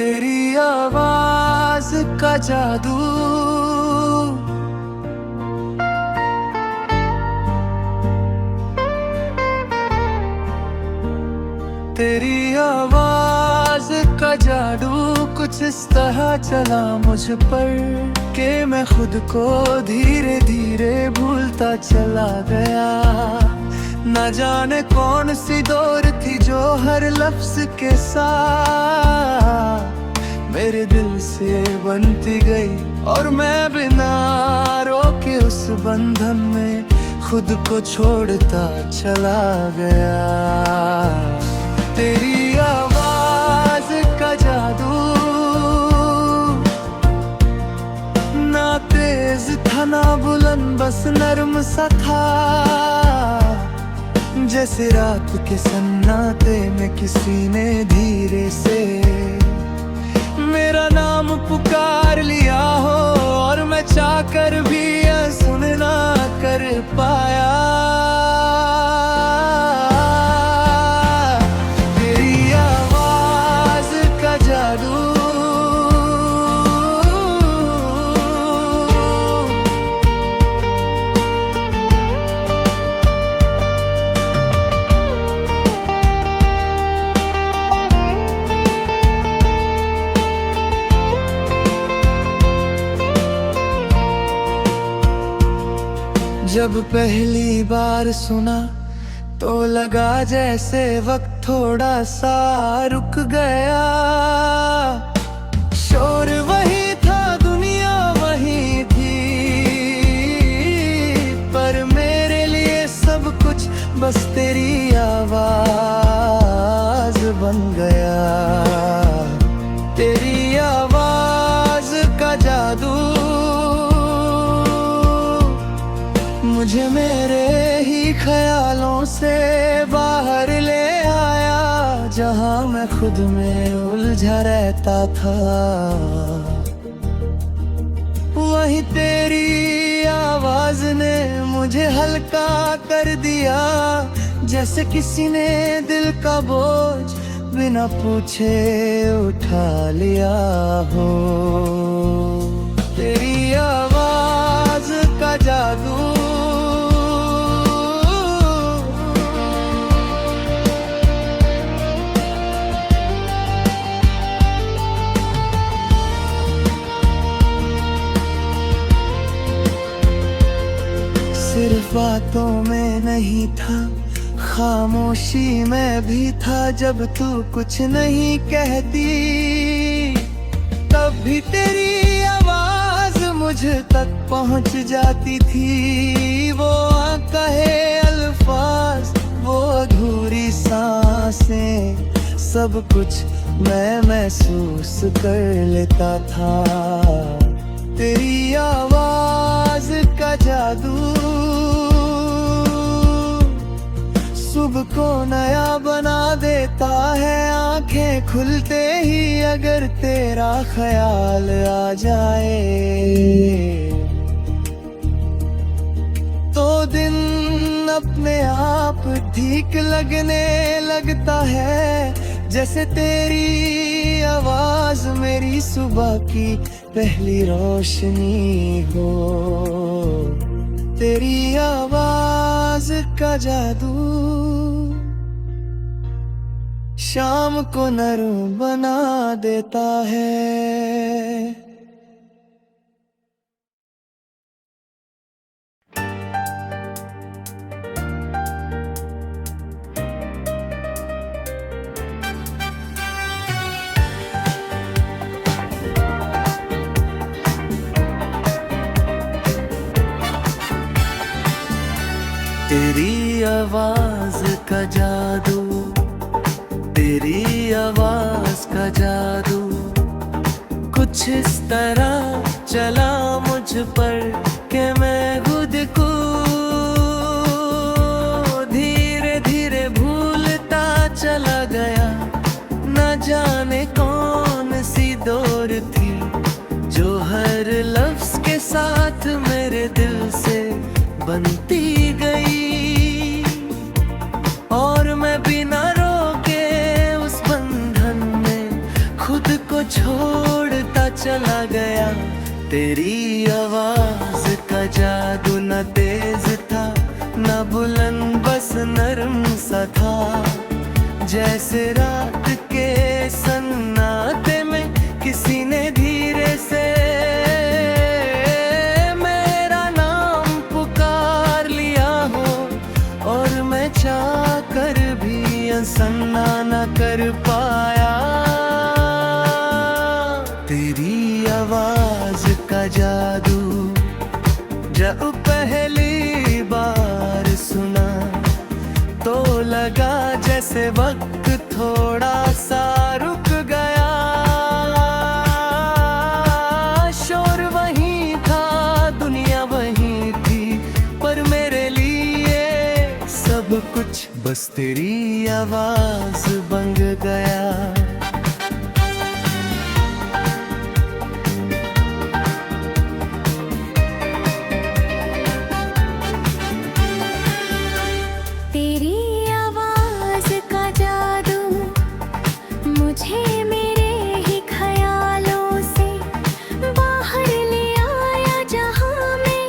तेरी आवाज का जादू, तेरी आवाज का जादू कुछ इस तरह चला मुझ पर कि मैं खुद को धीरे धीरे भूलता चला गया। न जाने कौन सी दौर थी जो हर लफ्ज के साथ मेरे दिल से बनती गई, और मैं बिना रोके उस बंधन में खुद को छोड़ता चला गया। तेरी आवाज का जादू ना तेज था ना बुलंद, बस नर्म सा था, जैसे रात के सन्नाटे में किसी ने धीरे से मेरा नाम पुकार लिया हो, और मैं चाहकर भी यह सुन ना कर पाया। तेरी आवाज का जादू, जब पहली बार सुना तो लगा जैसे वक्त थोड़ा सा रुक गया। शोर वही था, दुनिया वही थी, पर मेरे लिए सब कुछ बस तेरी आवाज बन गया। तेरी आवाज का जादू मुझे मेरे ही ख्यालों से बाहर ले आया, जहां मैं खुद में उलझा रहता था। वहीं तेरी आवाज ने मुझे हल्का कर दिया, जैसे किसी ने दिल का बोझ बिना पूछे उठा लिया हो। तेरी आवाज का जादू सिर्फ बातों में नहीं था, खामोशी में भी था। जब तू कुछ नहीं कहती तब भी तेरी आवाज मुझ तक पहुंच जाती थी। वो कहे अल्फाज, वो अधूरी सांसें, सब कुछ मैं महसूस कर लेता था। तेरी आवाज का जादू सुबह को नया बना देता है, आंखें खुलते ही अगर तेरा ख्याल आ जाए तो दिन अपने आप ठीक लगने लगता है। जैसे तेरी आवाज मेरी सुबह की पहली रोशनी हो। तेरी आवाज का जादू शाम को नरम बना देता है। तेरी आवाज का जादू, तेरी आवाज का जादू कुछ इस तरह चला मुझ पर कि मैं खुद को धीरे धीरे भूलता चला गया। न जाने कौन सी दौर थी जो हर लफ्ज के साथ मेरे दिल से बनती गई, और मैं बिना रोके उस बंधन में खुद को गया। तेरी आवाज का जादू न तेज था न बुलंद, बस नरम सा था, जैसे रात के सन्नाटे में किसी ने धीरे से मेरा नाम पुकार लिया हो, और मैं चाह कर भी अनसुना न कर पाया। तेरी आवाज का जादू जब पहली बार सुना तो लगा जैसे वक्त थोड़ा सा रुक गया। शोर वहीं था, दुनिया वहीं थी, पर मेरे लिए सब कुछ बस तेरी आवाज बन गया। मुझे मेरे ही ख्यालों से बाहर ले आया, जहां मैं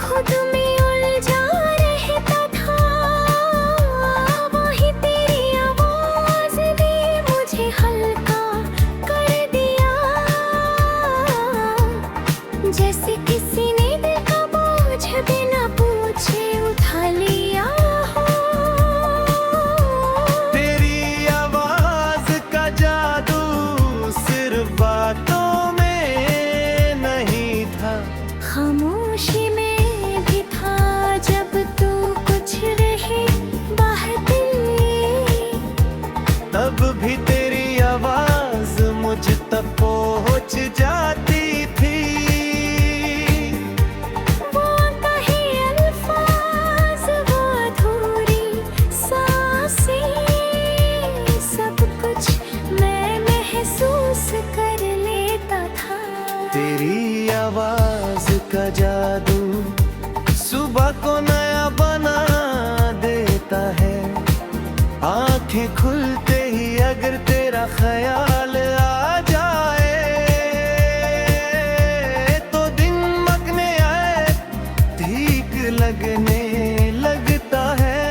खुद में उलझा रहता था। वही तेरी आवाज ने मुझे हल्का कर दिया, जैसे किसी ने दिल का बोझ बिना पूछे उठा लिया। खामोशी में भी था जब तू कुछ रहे बातें, तब भी तेरी आवाज मुझ तक पहुंच जाती थी। वो कहे अल्फाज, वो अधूरी सांसें, सब कुछ मैं महसूस कर लेता था। तेरी आवाज का जादू सुबह को नया बना देता है। आंखें खुलते ही अगर तेरा ख्याल आ जाए तो दिन मगने आए ठीक लगने लगता है।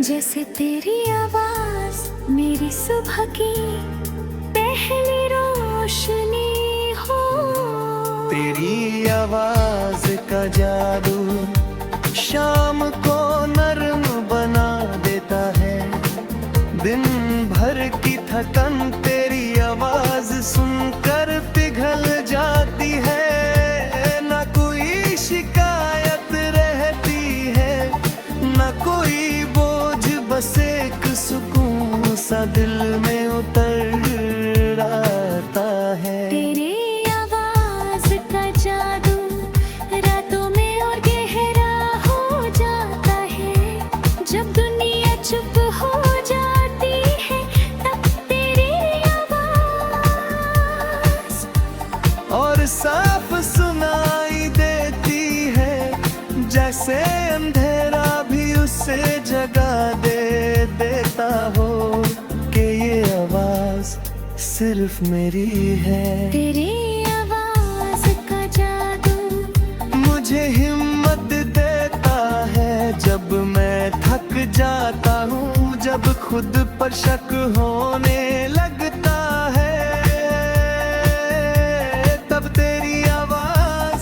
जैसे तेरी आवाज मेरी सुबह की पहली रोशनी हो। तेरी आवाज का जादू शाम को नरम बना देता है। दिन भर की थकन तेरी आवाज सुनकर पिघल जाती है। न कोई शिकायत रहती है, न कोई बोझ, बस एक सुकून सा दिल में उतर आता है। तेरी आवाज का जादू रातों में और गहरा हो जाता है। जब दुनिया चुप हो जाती है तब तेरी आवाज और साफ सुनाई देती है, जैसे अंधेरा भी उससे जगा देता हो कि ये आवाज सिर्फ मेरी है। तेरी आवाज का जादू मुझे हिम्मत देता है जब मैं थक जाता हूँ, जब खुद पर शक होने लगता है। तब तेरी आवाज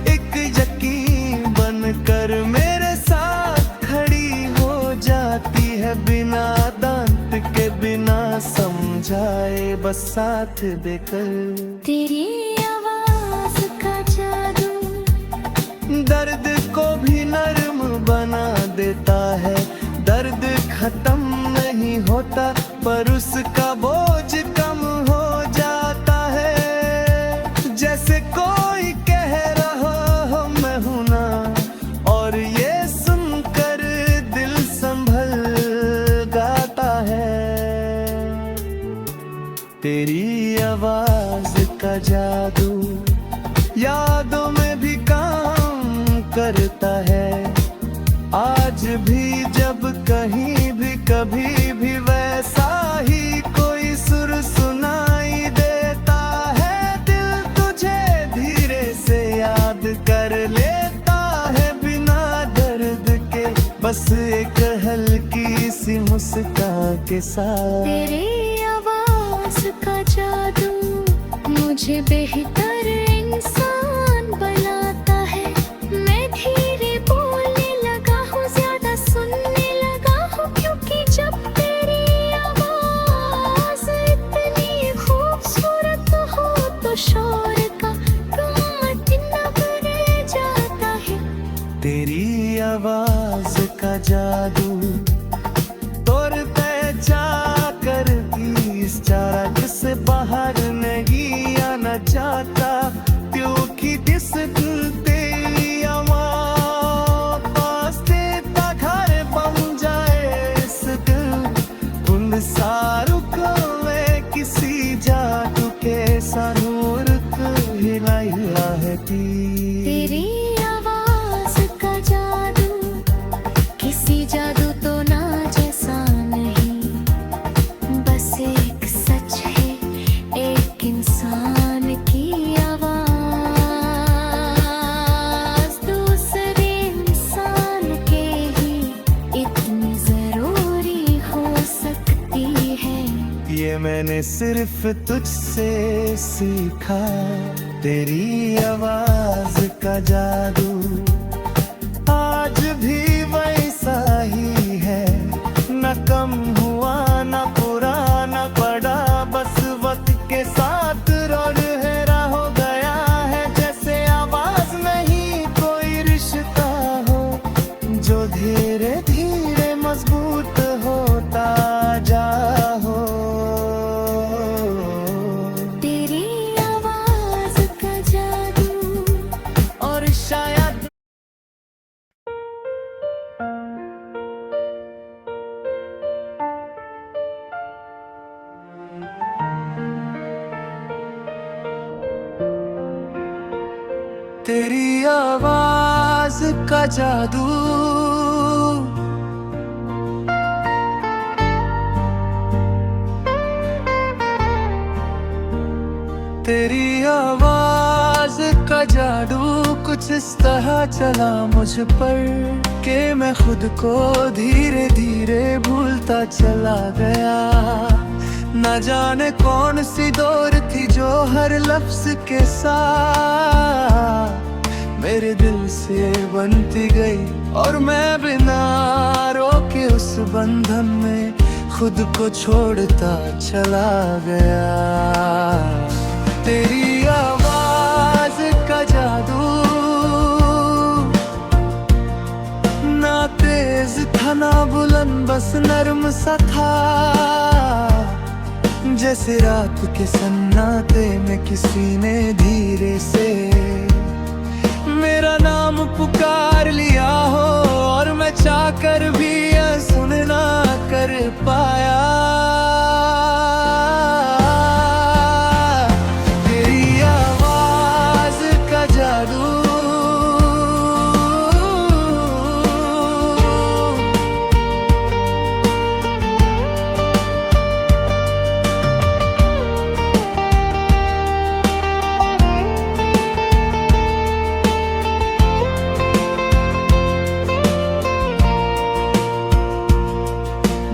एक यकीन बनकर मेरे साथ खड़ी हो जाती है, बिना दांत के, बिना समझाए, बस साथ देकर। तेरी आवाज का जादू दर्द को भी नरम बना देता है। दर्द खत्म नहीं होता पर उसका बोझ कम हो जाता है। जैसे कोई कह रहा हो मैं हूं ना, और ये सुनकर दिल संभल गाता है। तेरी आवाज का जादू यादों में भी काम करता है। आज भी जब कहीं भी कभी भी वैसा ही कोई सुर सुनाई देता है। बस एक हल्की सी मुस्कान के साथ। तेरी आवाज का जादू मुझे बेहतर इंसान बनाता है। मैं धीरे बोलने लगा हूँ, ज्यादा सुनने लगा हूँ, क्योंकि जब तेरी आवाज इतनी खूबसूरत हो तो शोर का गुम्मट नभ रह जाता है। तेरी आवाज का जादू तोड़ते जाकर इस चारा से बाहर नहीं आना चाहता, क्योंकि जिस दिल तेरी आवाज पास देता घर बन जाए इस दिल उन सारों को मैं किसी जादू के सानूर हिला हिला है तेरी आवाज का जादू किसी जादू तो ना जैसा नहीं, बस एक सच है, एक इंसान की आवाज दूसरे इंसान के ही इतनी जरूरी हो सकती है। ये मैंने सिर्फ तुझसे सीखा, तेरी आवाज का जादू आज भी वैसा ही है, न कम हुआ न पुराना पड़ा, बस वक्त के साथ रोडहेरा हो गया है। जैसे आवाज नहीं कोई रिश्ता हो जो धीरे धीरे मजबूत होता जा हो। तेरी आवाज का जादू और शायद तेरी आवाज का जादू तेरी आवाज का जादू कुछ इस तरह चला मुझ पर कि मैं खुद को धीरे धीरे भूलता चला गया। न जाने कौन सी दौर थी जो हर लफ्ज के साथ मेरे दिल से बनती गई, और मैं बिना रोके उस बंधन में खुद को छोड़ता चला गया। तेरी आवाज का जादू ना तेज था ना बुलंद, बस नर्म सा था, जैसे रात के सन्नाटे में किसी ने धीरे से मेरा नाम पुकार लिया हो, और मैं चाहकर भी यह सुन ना कर पाया। तेरी आवाज का जादू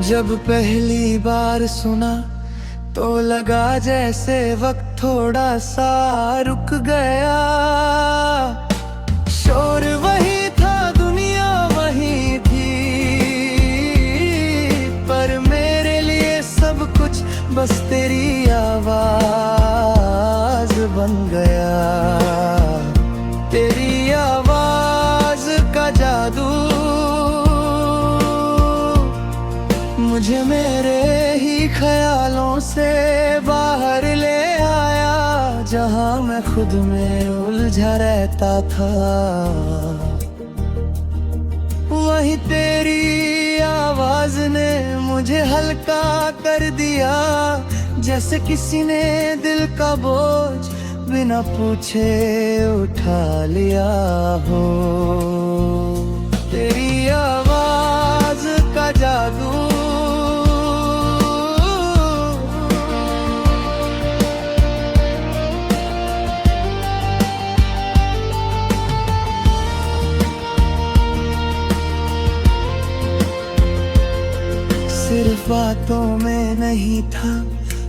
जब पहली बार सुना तो लगा जैसे वक्त थोड़ा सा रुक गया। शोर वही था, दुनिया वही थी, पर मेरे लिए सब कुछ बस तेरी आवाज बन गया। तेरी आवाज का जादू मुझे मेरे ही ख्यालों से बाहर ले आया, जहां मैं खुद में उलझा रहता था। वही तेरी आवाज ने मुझे हल्का कर दिया, जैसे किसी ने दिल का बोझ बिना पूछे उठा लिया हो। तेरी आवाज का जादू बातों में नहीं था,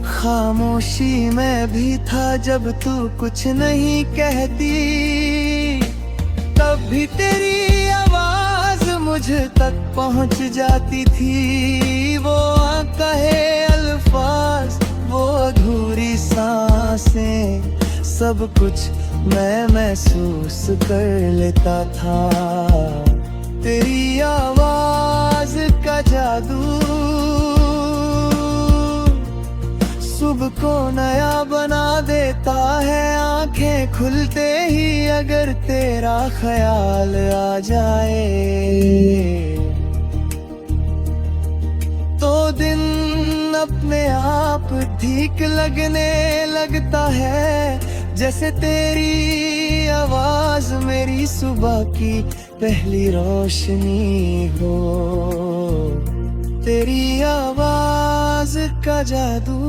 खामोशी में भी था। जब तू कुछ नहीं कहती, तब भी तेरी आवाज मुझ तक पहुंच जाती थी। वो कहे अल्फाज, वो अधूरी सांसें, सब कुछ मैं महसूस कर लेता था। तेरी आवाज का जादू सुबह को नया बना देता है। आंखें खुलते ही अगर तेरा ख्याल आ जाए, तो दिन अपने आप ठीक लगने लगता है। जैसे तेरी आवाज मेरी सुबह की पहली रोशनी हो। तेरी आवाज का जादू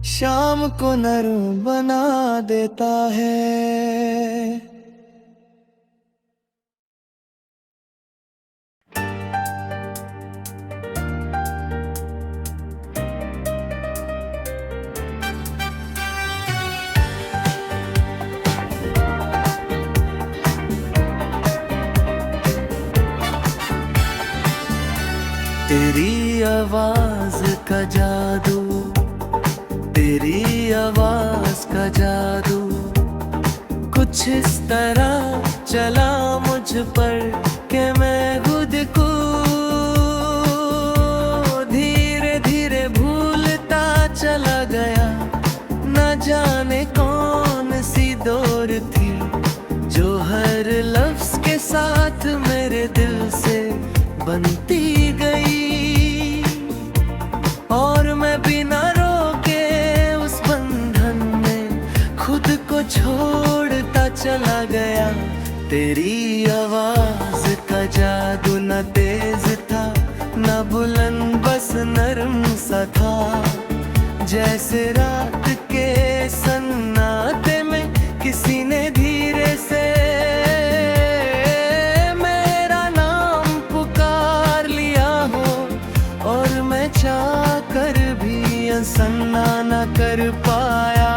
शाम को नरम बना देता है। तेरी आवाज का जादू, तेरी आवाज का जादू कुछ इस तरह चला मुझ पर कि मैं खुद को धीरे धीरे भूलता चला गया। न जाने कौन सी दौर थी जो हर लफ्ज के साथ मेरे दिल से बनती गई, और मैं बिना रोके उस बंधन में खुद को छोड़ता चला गया। तेरी आवाज का जादू न तेज था न बुलंद, बस नरम सा था। जैसे रात के सन्नाटे में किसी ने धीरे से चाहकर भी सन्ना न कर पाया।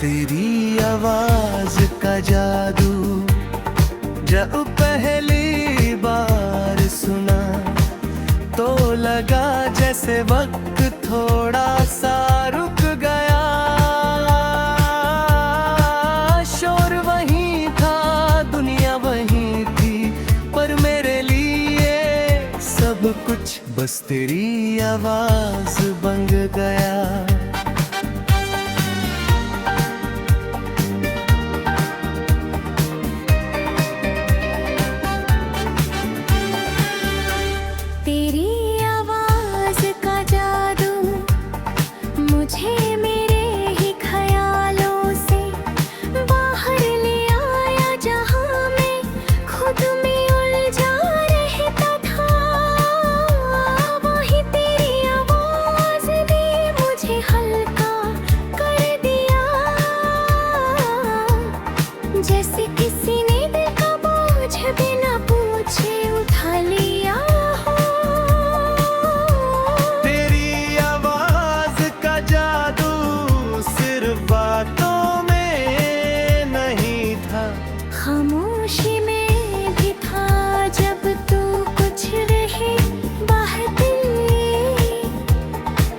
तेरी आवाज का जादू जब पहली बार सुना, तो लगा जैसे वक्त थोड़ा सा रुक गया। शोर वहीं था, दुनिया वहीं थी, पर मेरे लिए सब कुछ बस तेरी आवाज बन गया। तेरी आवाज का जादू मुझे मेरे ही ख्यालों से बाहर ले आया, जहां मैं खुद में उलझा रहता था। वही तेरी आवाज ने मुझे हल्का कर दिया, जैसे किसी ने दिल का बोझ बिना पूछे उठा लिया। खामोशी में भी था जब तू कुछ रहे बाहर,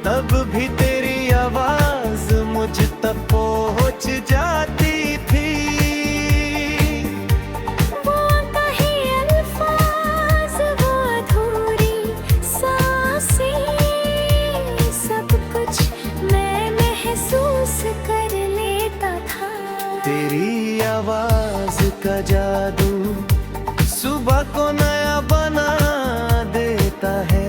तब भी तेरी आवाज मुझ तक पहुंच जाती थी। वो कहे अल्फाज, वो अधूरी सांसें, सब कुछ मैं महसूस कर लेता था। तेरी आवाज का जादू सुबह को नया बना देता है।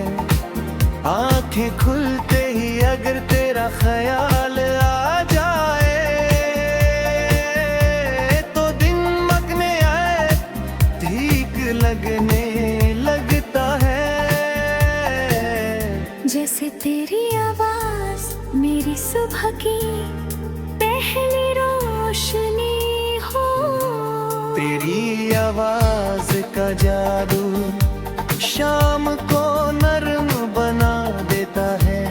आंखें खुलते ही अगर तेरा ख्याल आ जाए, तो दिन मकने आए ठीक लगने लगता है। जैसे तेरी आवाज मेरी सुबह की पहली रोशनी हो। तेरी आवाज का जादू शाम को नरम बना देता है।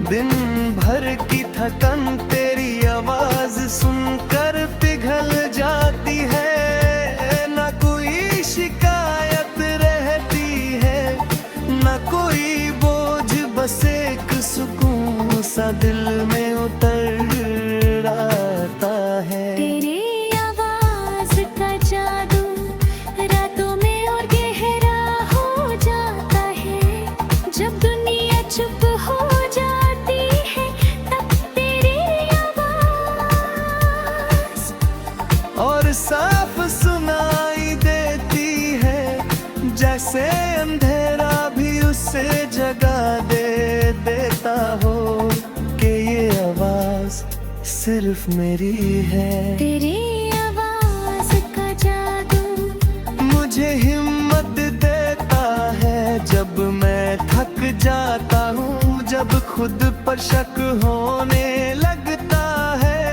दिन भर की थकन तेरी आवाज सुनकर पिघल जाती है। न कोई शिकायत रहती है, न कोई बोझ, बस एक सुकून सा दिल में उतर आता है। तेरी आवाज का जादू रातों में और गहरा हो जाता है। जब दुनिया चुप हो जाती है, तब तेरी आवाज और साफ सुनाई देती है, जैसे अंधेरा भी उससे जगा देता हो कि ये आवाज सिर्फ मेरी है। तेरी आवाज का जादू मुझे हिम्मत देता है जब मैं थक जाता हूँ, जब खुद पर शक होने लगता है।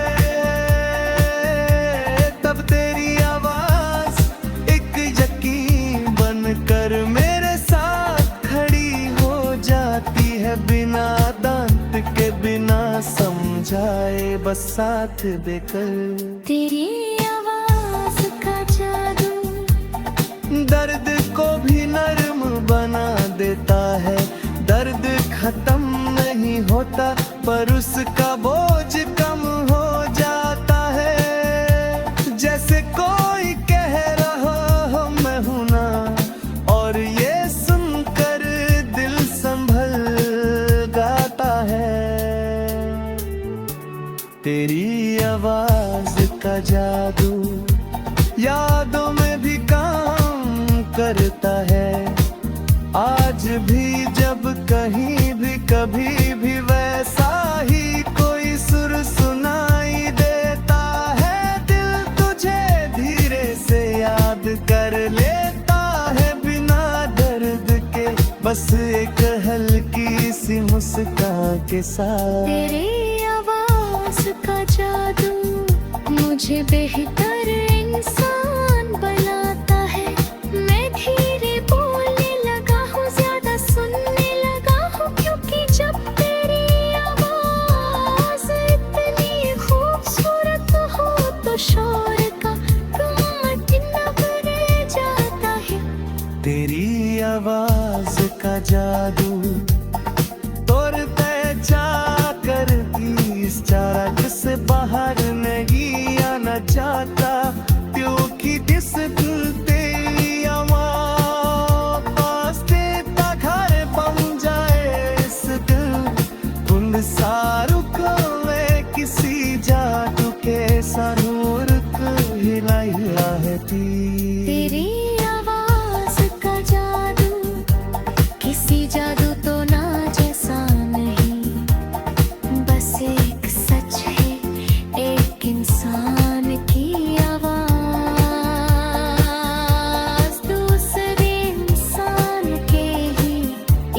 तब तेरी आवाज एक यकीन बनकर मेरे साथ खड़ी हो जाती है, बिना दांत के, बिना समझाए, बस साथ देकर। तेरी आवाज का जादू दर्द को भी नरम बना देता है। दर्द खत्म नहीं होता, पर उसका बोझ कम हो जाता है। जैसे कोई कह रहा हो मैं हूं ना, और ये सुनकर दिल संभल गाता है। तेरी आवाज का जादू यादों में भी काम करता है। आज भी जब कहीं भी कभी भी वैसा ही कोई सुर सुनाई देता है, दिल तुझे धीरे से याद कर लेता है, बिना दर्द के, बस एक हल्की सी मुस्कान के साथ। तेरी आवाज का जादू मुझे बेहतर इंसान बनाता है। मैं धीरे बोलने लगा हूँ, ज्यादा सुनने लगा हूँ, क्योंकि जब तेरी आवाज इतनी खूबसूरत हो तो शोर का गुम्मट नभ रह जाता है। तेरी आवाज का जादू तोड़ते जाकर इस चारक से बाहर नहीं आना चाहता, क्योंकि जिस दिल तेरी आवाज पास देता घर बन जाए इस दिल। उन सारुक में किसी जादू के सारूर हिला हिला है तेरी आवाज का जादू किसी जादू तो ना जैसा नहीं, बस एक सच है, एक इंसान की आवाज दूसरे इंसान के ही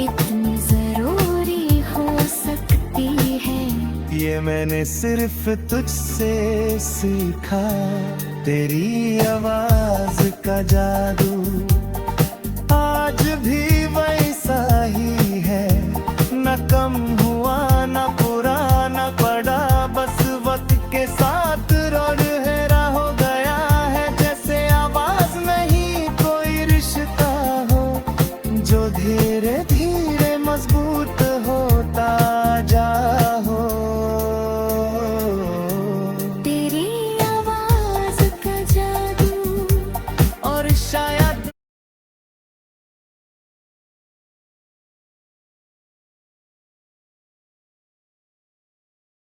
इतनी जरूरी हो सकती है। ये मैंने सिर्फ तुझसे सीखा, तेरी आवाज का जादू।